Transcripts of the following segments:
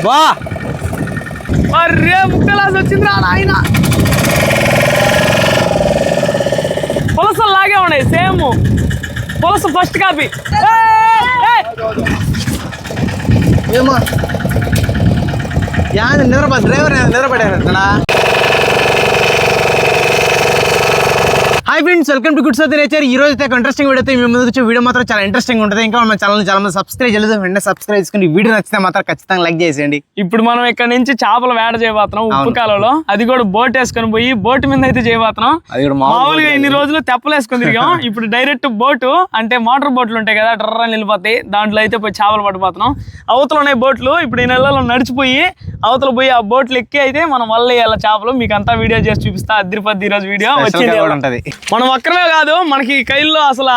బా అరే ముక్కలాసి వచ్చిందిరా నాయన. పులసలు లాగే ఉన్నాయి సేమ్. పులస ఫస్ట్ కాపీ. ఏమో డ్రైవర్ నిద్రపడారా. Hi friends, welcome to good south nature. ఈ రోజు అయితే ఇంట్రెస్టింగ్ వీడియో అయితే మీ ముందుకు వచ్చే వీడియో మాత్రం చాలా ఇంట్రెస్టింగ్ ఉంటుంది. ఇంకా మన ఛానల్ చాలా మంది సబ్స్క్రైబ్ చేయలేదు, వెంటనే సబ్స్క్రైబ్ చేసుకుని వీడియో నచ్చితే మాత్రం ఖచ్చితంగా లైక్ చేసేయండి. ఇప్పుడు మనం ఇక్కడ నుంచి చేపలు వేట చేయబోతున్నాం ఉప్పు కాలంలో. అది కూడా బోట్ వేసుకొని పోయి బోట్ మీద అయితే చేయబోతున్నాం. మామూలుగా ఇన్ని రోజులు తెప్పలు వేసుకొని తిరిగాం. ఇప్పుడు డైరెక్ట్ బోటు అంటే మోటార్ బోట్లు ఉంటాయి కదా, డ్రర్రా నిలిపోతాయి. దాంట్లో అయితే పోయి చేపలు పట్టుపోతున్నాం. అవతల ఉన్నాయి బోట్లు. ఇప్పుడు ఈ నెలలో నడిచిపోయి అవతల పోయి ఆ బోట్లు ఎక్కి అయితే మనం వల్ల వేయాలి చేపలు. మీకు అంతా వీడియో చేసి చూపిస్తా. అదిరిపద్ది ఈరోజు వీడియో వచ్చింది. మనం ఒక్కరే కాదు, మనకి కైల్లో అసలు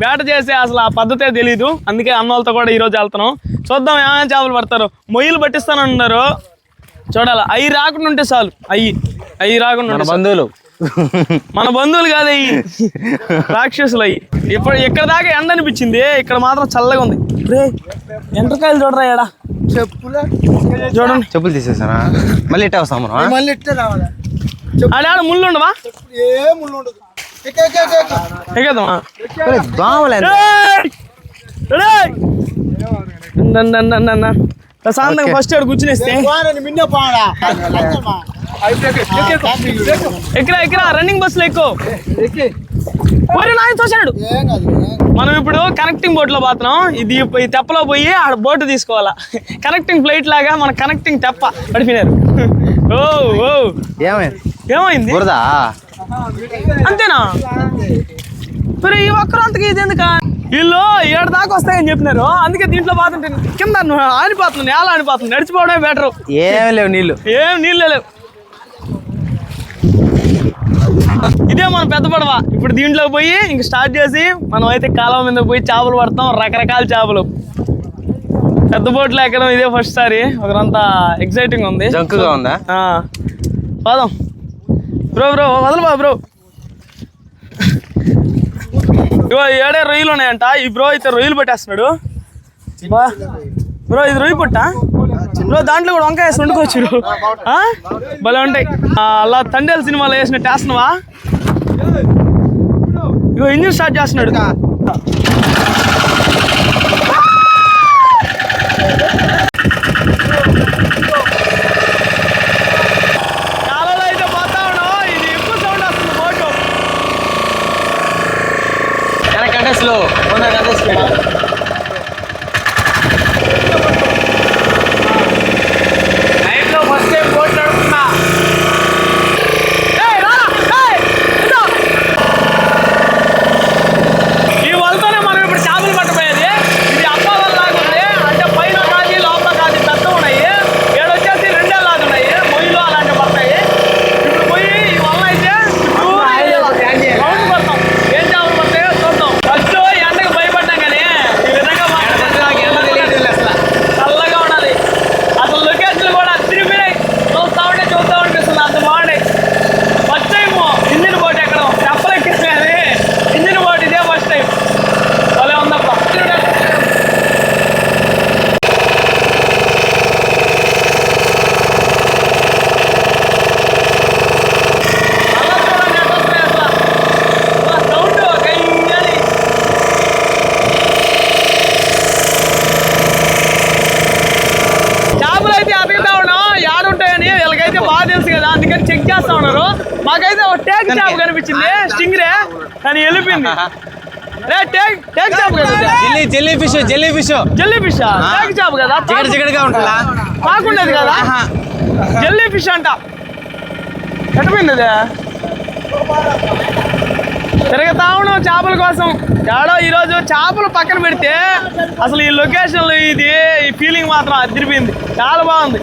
వేట చేసే అసలు ఆ పద్ధతే తెలీదు. అందుకే అన్నోళ్ళతో కూడా ఈరోజు వెళ్తున్నాం. చూద్దాం ఏమైనా చేపలు పడతారు. మొయ్యలు పట్టిస్తానంటున్నారు. చూడాలి. అవి రాకుండా ఉంటే చాలు. అవి రాకుండా మన బంధువులు కాదు, అవి రాక్షసులు. అవి ఇప్పుడు ఇక్కడ దాకా ఎండ అనిపించింది, ఇక్కడ మాత్రం చల్లగా ఉంది. ఎండ్రకాయలు చూడరా ఏడా. చూడండి, చెప్పులు తీసేసానా మళ్ళీ ఇట్టే వస్తాం మనం. మళ్ళీ ఇట్టే రావాలా? ఆడ ముళ్ళు ఉండవా? ఏ ముళ్ళు ఉండదు. ప్రశాంతంగా ఫస్ట్ కూర్చునేస్తే ఎక్కరా రన్నింగ్ బస్సులో ఎక్కువ చూసాడు. మనం ఇప్పుడు కనెక్టింగ్ బోట్ లో పోతున్నాం. ఇది తెప్పలో పోయి ఆడ బోట్ తీసుకోవాలా. కనెక్టింగ్ ఫ్లైట్ లాగా మన కనెక్టింగ్ తెప్ప పడిపోయినారు. ఏమైంది? అంతేనా? మరి ఈ ఒక్కరు అంతకి ఇది ఎందుక? వీళ్ళు ఏడు దాకా వస్తాయని చెప్పినారు. అందుకే దీంట్లో పోతుంటే కింద ఆనిపోతుంది, నేల ఆనిపోతుంది. నడిచిపోవడమే బెటర్. ఏం లేవు నీళ్ళు, ఏం నీళ్ళు లేవు. ఇదే మన పెద్ద పడవ. ఇప్పుడు దీంట్లో పోయి ఇంక స్టార్ట్ చేసి మనం అయితే కాలువ మీద పోయి చేపలు పడతాం. రకరకాల చేపలు. పెద్ద బోట్లు ఎక్కడం ఇదే ఫస్ట్ సారి. ఒకరంతా ఎక్సైటింగ్ ఉంది. జంకుగా ఉందా? పోదాం బ్రో. వదలు బ్రో. ఇగో ఏడే రొయ్యలు ఉన్నాయంట. ఈ బ్రో అయితే రొయ్యలు పట్టేస్తున్నాడు. బ్రో ఇది రొయ్యి పట్ట బ్రో. దాంట్లో కూడా వంకాయ వేసి వండుకోవచ్చు. భలే ఉంటాయి. అలా తండేల సినిమాలో వేసిన టేస్ట్నవా. ఇగో ఇంజిన్ స్టార్ట్ చేస్తున్నాడు. స్లో నైట్లో ఫస్ట్ టైం బోట్ నడుపుతున్నా. ఈ వలతోనే మనం ఇప్పుడు చేపలు పట్టబోయేది. ఇది అప్ప వల్లాగా ఉంది. అంటే పైన కాదు లోపల కాదు పెద్ద ఉన్నాయి. ఏడొచ్చేసి రెండే లాగా ఉన్నాయి. మొయ్యిలో అలాంటివి పడతాయి. ఇప్పుడు పోయి ఈ వల్ల అయితే రౌండ్ పడతాం. ఏం చేపలు పడతాయో చూద్దాం. ఫస్ట్ ఎండకు భయపడ్డాం కానీ ఈ విధంగా చల్లగా ఉన్నది. అసలు లొకేషన్లు కూడా తిరిగిపోయి చూస్తా ఉంటే చూస్తూ అనిపిస్తుంది. అంత బాగున్నాయి. ఫస్ట్ టైం ఇంజిన్ బోట్ ఎక్కడం. చెప్పలెక్కింది కానీ ఇంజిన్ బోట్ ఇదే ఫస్ట్ టైం. భలే ఉందప్ప. చేపలు అయితే అతుకుతా ఉన్నాం. ఏడుంటాయని వీళ్ళకైతే బాగా తెలుసు కదా, అందుకని చెక్ చేస్తా ఉన్నారు. మాకైతే ఒక టేక్ చేప కనిపించింది, స్టింగ్రే, కానీ వెళ్ళిపోయింది. టేక్ చేప కదా, jelly fish. Jelly fish. Take చేప కదా, చిగడగా ఉంటుందా? పాకుండేది కదా, జెల్లీ ఫిష్ అంట. ఎట్టపోయింది అది. తిరుగుతా ఉన్నాం చేపల కోసం. ఏడో ఈరోజు చేపలు పక్కన పెడితే అసలు ఈ లొకేషన్లో ఇది ఈ ఫీలింగ్ మాత్రం అదిరిపోయింది. చాలా బాగుంది.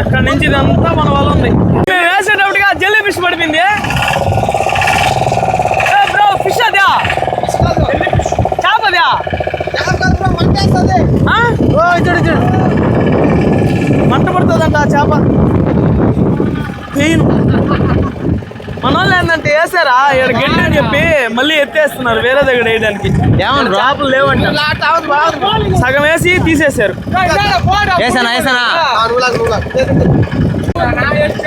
అక్కడ నుంచి ఇదంతా మన వల్ల ఉంది. మేము వేసేటప్పటిగా జెల్లీ ఫిష్ పడిపోయింది. బ్రో ఫిష్ అదా చేపదా మంట పడుతుందంట ఆ చేప. పెయిన్ మన వాళ్ళు ఏంటంటే వేసారా ఇక్కడ గెండి అని చెప్పి మళ్ళీ ఎత్తేస్తున్నారు వేరే దగ్గర వేయడానికి. చేపలు లేవంట, సగం వేసి తీసేశారు.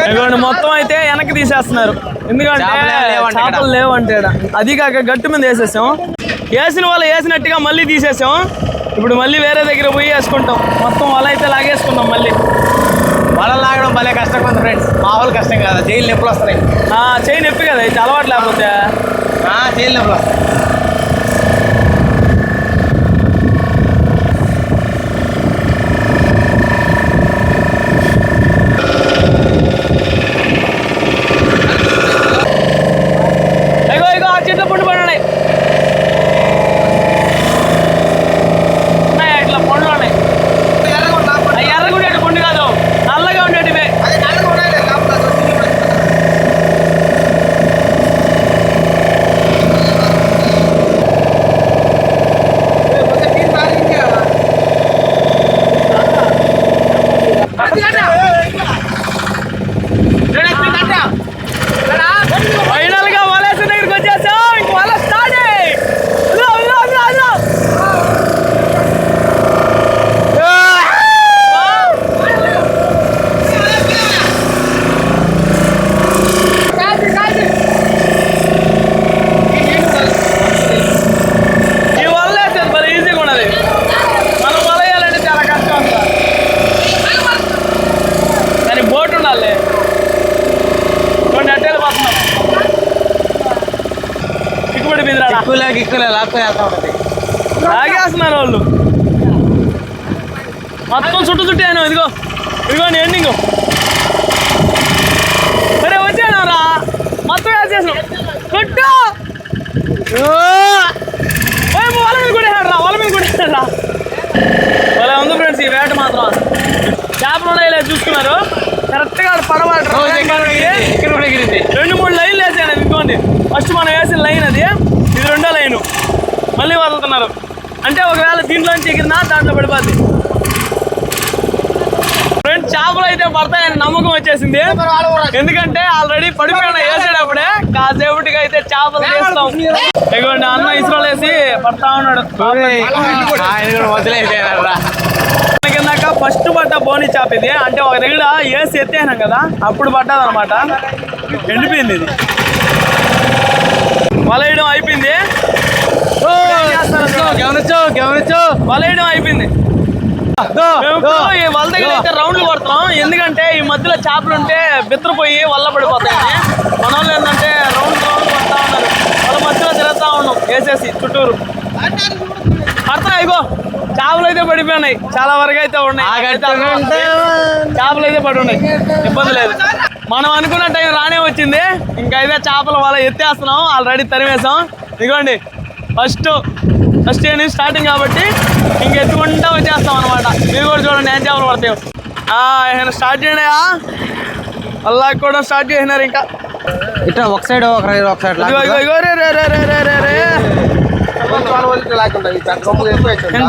ఇదిగోండి మొత్తం అయితే వెనక్కి తీసేస్తున్నారు ఎందుకంటే చేపలు లేవంటే. అది కాక గట్టు మీద వేసేసాం, వేసిన వాళ్ళు వేసినట్టుగా మళ్ళీ తీసేసాం. ఇప్పుడు మళ్ళీ వేరే దగ్గర పోయి వేసుకుంటాం. మొత్తం వల అయితే లాగేసుకుంటాం. మళ్ళీ వల లాగడం భలే కష్టంగా ఉంది ఫ్రెండ్స్, మామూలు కష్టం కదా. జైలు నొప్పులు వస్తాయి. చేయి నొప్పి కదా, ఇది అలవాటు లేకపోతే జైలు నొప్పులు వస్తాయి. చెట్లు పుట్టు పడి ఇట్లా పండ్లు ఉన్నాయి. ఎర్రగా ఉండేటి పండు కాదు, నల్లగా ఉండేటివే. ఫైనల్ గా వలేసిన దగ్గరికి వచ్చేసాం. ఇంక వల స్టార్ట్. ఈ వల వేసేది మరి ఈజీగా ఉన్నది, మనం వల వేయాలంటే చాలా కష్టం అంట. కానీ బోట్ ఉండాలి. కొన్ని అట్టేలు పోతున్నాం, చిక్కుబడి మీద లాగేస్తున్నారు వాళ్ళు. మొత్తం చుట్టూ చుట్టాను. ఇదిగో ఇదిగోండి ఎండింగ్. సరే వచ్చాను రా, మొత్తం వేసేసాం. కొట్టు వాళ్ళ మీద కొట్టేసాడు రా, వాళ్ళ మీద కొట్టేసాడు రా. వాళ్ళ ఉంది ఫ్రెండ్స్ ఈ వేట మాత్రం. చేపలు ఉన్నాయి చూసుకున్నారు కరెక్ట్గా పడవాలి. 2-3 లైన్లు వేసాను. ఇదిగోండి ఫస్ట్ మనం వేసిన లైన్ అది, ఇది రెండో లైను. మళ్ళీ వదులుతున్నారు అంటే ఒకవేళ దీంట్లోంచి ఎగిరినా దాంట్లో పడిపోద్ది. ఫ్రెండ్స్ చేపలు అయితే పడతాయని నమ్మకం వచ్చేసింది, ఎందుకంటే ఆల్రెడీ పడిపోయిన వేసేటప్పుడే కాసేపటికి అయితే చేపలు వేస్తాం. ఇదిగోండి అన్న ఇసుకలు వేసి పడతా ఉన్నాడు. కిందాక ఫస్ట్ పడ్డ బోని చేప ఇది. అంటే ఒక దగ్గర వేసి ఎత్తేసినాం కదా, అప్పుడు పడ్డది అనమాట. ఎండిపోయింది ఇది. వలయడం అయిపోయింది, వలయడం అయిపోయింది. ఈ వల దగ్గర అయితే రౌండ్లు కొడుతున్నాం, ఎందుకంటే ఈ మధ్యలో చేపలు ఉంటే బిత్తరపోయి వల్ల పడిపోతాయి. మన వాళ్ళు ఏంటంటే రౌండ్ కొడతా ఉన్నారు. వాళ్ళ మధ్యలో తిరుగుతా ఉన్నాం వేసేసి చుట్టూరు పడతాయి. ఇగో చేపలు అయితే పడిపోయినాయి, చాలా వరకు అయితే ఉన్నాయి. చేపలు అయితే పడి ఉన్నాయి, ఇబ్బంది లేదు. మనం అనుకున్న టైం రానే వచ్చింది. ఇంకైతే చేపల వల ఎత్తేస్తున్నాం, ఆల్రెడీ తరివేసాం. ఇదిగోండి ఫస్ట్ స్టార్టింగ్ కాబట్టి ఇంక ఎత్తుకుంటా వచ్చేస్తాం అనమాట. మీరు కూడా చూడండి ఏం చేపలు పడతాయి. స్టార్ట్ చేయండియా, అలా కూడా స్టార్ట్ చేసినారు. ఇంకా ఇట్లా ఒక సైడ్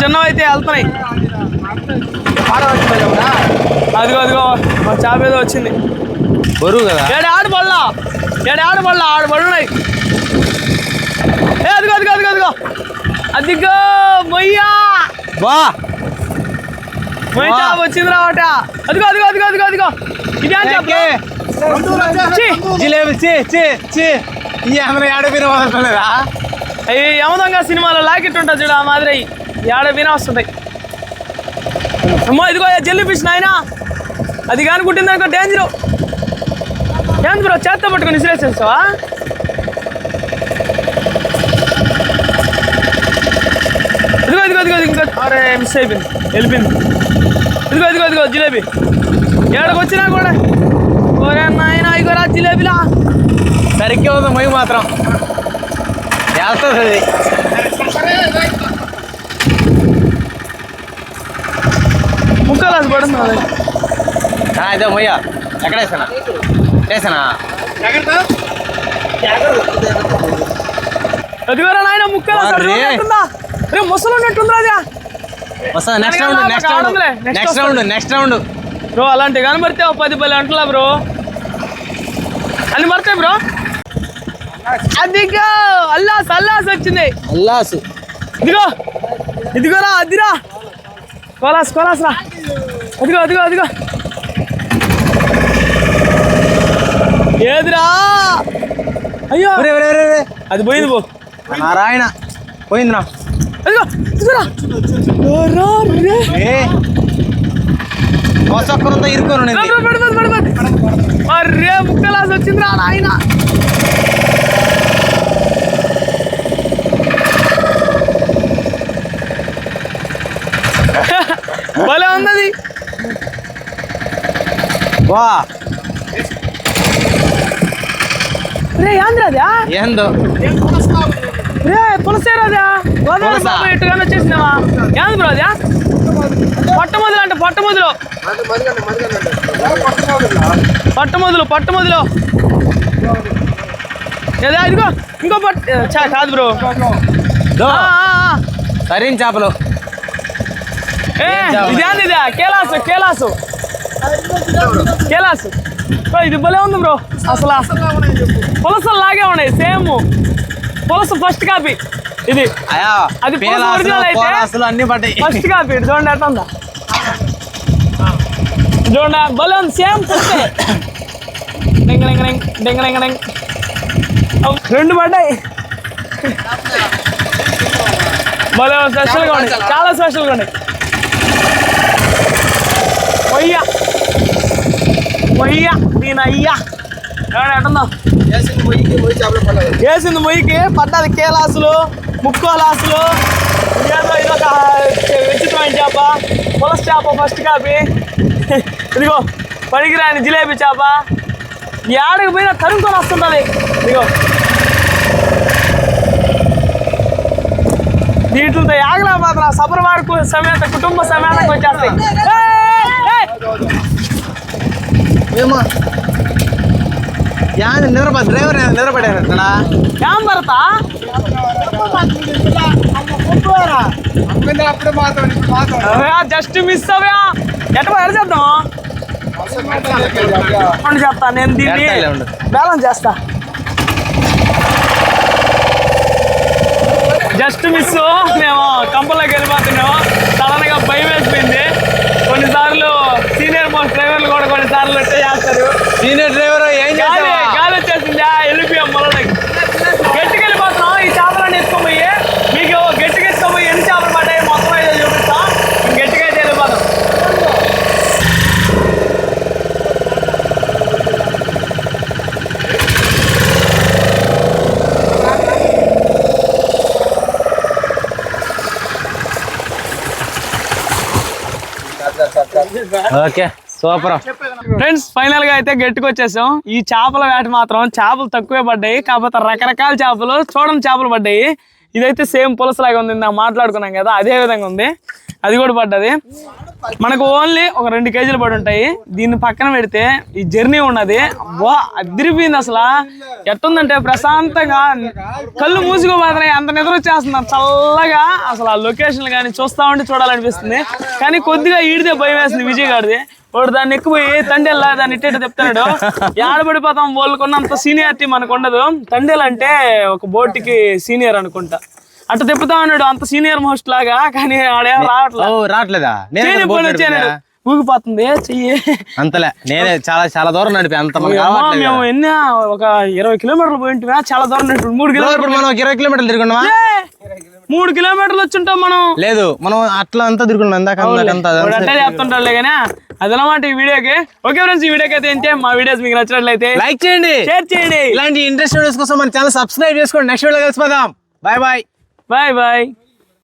చిన్నవి అయితే వెళ్తున్నాయి. అదిగో మా చేప ఏదో వచ్చింది. బరువు కదా, ఆడు పడున్నాయి. అదిగో మొయ్యా మొయ్య చేప వచ్చింది రావట. అదిగో ఇదే చేప. జిలేబీ వదలలేదా? అవి యమదొంగ సినిమాలో లాకెట్ ఉంటుంది చూడు, ఆ మాదిరి ఏడ వినా వస్తుంటాయి. అమ్మో ఇదిగో జెల్లీ ఫిష్ నాయనా, అది కానీ కుట్టింది అనుకో డేంజరు. ఏంది బ్రో చేత్తో పట్టుకొని విసిరేసేస్తావా? ఇదిగో ఇంకా అరే మిస్ అయిపోయింది, వెళ్ళిపోయింది. ఇదిగో జిలేబీ ఏడకు వచ్చినా కూడా. ఓరే నాయన ఇగోరా జిలేబీలా. సరిగ్గా ఉంది మొయ్యి మాత్రం వెళ్తుంది అది. ముక్కలు అది పడుతుంది. అయితే మొయ్య ఎక్కడ వేసానా వేసానా అదిగోరా నాయన ముక్కలు ముసలు ఉన్నట్టుందా అదే వస్తా నెక్స్ట్ రౌండ్ బ్రో అలాంటి కనబడితే 10 అంటలా బ్రో అన్ని మడతాయి బ్రో అదిగో అల్లాస్ వచ్చింది అల్లాసు ఇదిగోరా అదిరా కోలాస్ రా అదిగో ఏదిరా అయ్యో అది పోయింది పో నారాయణ పోయింది నా ఒక్కరంతా ఇరుకోను అరే ముక్కలాస్ వచ్చిందిరా నాయన భలే ఉన్నది వా రే ఆంధ్రాదా ఏందో రే పులసేరాదా ఎట్టుగానే వచ్చేసినావా ఏంది బ్రో అదా పట్టమొదలు పట్టమొదలు ఏదా ఇదిగో ఇంకో కాదు బ్రో సరైన చేపలు ఇదేంది ఇదా కేలాసు ఇది భలే ఉంది బ్రో అసలు పులసలు లాగే ఉన్నాయి సేమ్ పులస ఫస్ట్ కాపీ ఇది అది ఒరిజినల్ అయితే అన్ని పడ్డాయి ఫస్ట్ కాపీ చూడండి ఎట్లా ఉందా చూడండి భలే ఉంది సేమ్ పులసే డెంగ రెండు పడ్డాయి భలే స్పెషల్గా ఉన్నాయి చాలా స్పెషల్గా ఉన్నాయి మొయ్య నేను అయ్యా ఎట్టుందా వేసింది మొయ్యికి పడ్డది కేలాసులు ముక్కోలాసులు ఏదో ఇదొక విచిత్రమైన చేప పులస చేప ఫస్ట్ కాపీ ఇదిగో పనికిరాని జిలేబీ చేప ఏడకి పోయినా తరుముకొని వస్తుంటుంది ఇదిగో వీటితో ఆగలా మాత్రం సబరవాడుకు సమేత కుటుంబ సమేతంగా వచ్చేస్తాయి ఏమో డ్రైవర్ నిద్రపడారు ఇక్కడ ఏం భరతా జస్ట్ మిస్ అవయా ఎట్లా చేద్దాం చెప్తా నేను దీన్ని బ్యాలెన్స్ చేస్తా జస్ట్ మిస్ మేము కంపల్లోకి వెళ్ళిపోతున్నాము సడన్ గా భయం వేసిపోయింది కొన్నిసార్లు సీనియర్ మోస్ట్ డ్రైవర్లు కూడా కొన్నిసార్లు వచ్చే చేస్తారు సీనియర్ డ్రైవర్ ఏం గాలి వచ్చేసిందా వెళ్ళిపోయాం మొదలకి గట్టికి వెళ్ళిపోతున్నాం ఈ చేపలన్నీ ఎత్తుకోబోయి మీకు గట్టిగా ఎత్తుకోబోయి ఎన్ని చేపలు పడ్డాయి మొత్తం అయితే చూపిస్తాం గట్టిగా అయితే వెళ్ళిపోతాం ఓకే సూపర్ ఫ్రెండ్స్ ఫైనల్ గా అయితే గట్టికి వచ్చేసాం ఈ చేపల వేట మాత్రం చేపలు తక్కువే పడ్డాయి కాకపోతే రకరకాల చేపలు చూడని చేపలు పడ్డాయి ఇదైతే సేమ్ పులసలాగా ఉంది నాకు మాట్లాడుకున్నాం కదా అదే విధంగా ఉంది అది కూడా పడ్డది మనకు ఓన్లీ ఒక 2 కేజీలు పడి ఉంటాయి దీన్ని పక్కన పెడితే ఈ జర్నీ ఉన్నది వా అదిరిపోయింది అసలు ఎట్టుందంటే ప్రశాంతంగా కళ్ళు మూసుకోబోతున్నాయి అంత నిద్ర వచ్చేస్తున్నారు చల్లగా అసలు ఆ లొకేషన్ కానీ చూస్తా ఉంటే చూడాలనిపిస్తుంది కానీ కొద్దిగా ఈడితే భయం వేస్తుంది విజయ్ గారిది వాడు దాన్ని ఎక్కుపోయి తండేలా దాన్ని ఇట్టేట చెప్తాడు ఏడబడిపోతాం వాళ్ళకున్నంత సీనియారిటీ మనకు ఉండదు తండేలు అంటే ఒక బోట్కి సీనియర్ అనుకుంటా అట్లా తిప్పుతా ఉన్నాడు అంత సీనియర్ మోస్ట్ లాగా కానీ ఆడేం రావట్లేదా ఊగిపోతుంది చెయ్యి అంతలే నేనే చాలా దూరం నడిపి అంత మేము ఎన్ని ఒక 20 కిలోమీటర్లు పోయింటివా చాలా దూరం నడిపి 3 కిలోమీటర్లు మనం 20 కిలోమీటర్లు తిరుగున్నావా 3 కిలోమీటర్లు వచ్చుంటాం మనం లేదు మనం అట్లా అంతా తిరుగున్నాం అట్టే చెప్తుంటారులే కానీ అదనమాట ఈ వీడియోకి ఓకే ఫ్రెండ్స్ ఈ వీడియోకి అయితే ఏంటి మా వీడియోస్ మీకు నచ్చినట్లయితే లైక్ చేయండి షేర్ చేయండి ఇలాంటి ఇంట్రెస్ట్ వీడియోస్ కోసం మన ఛానల్ సబ్స్క్రైబ్ చేసుకోండి నెక్స్ట్ వీడియో కలిసిపోదాం బాయ్ బాయ్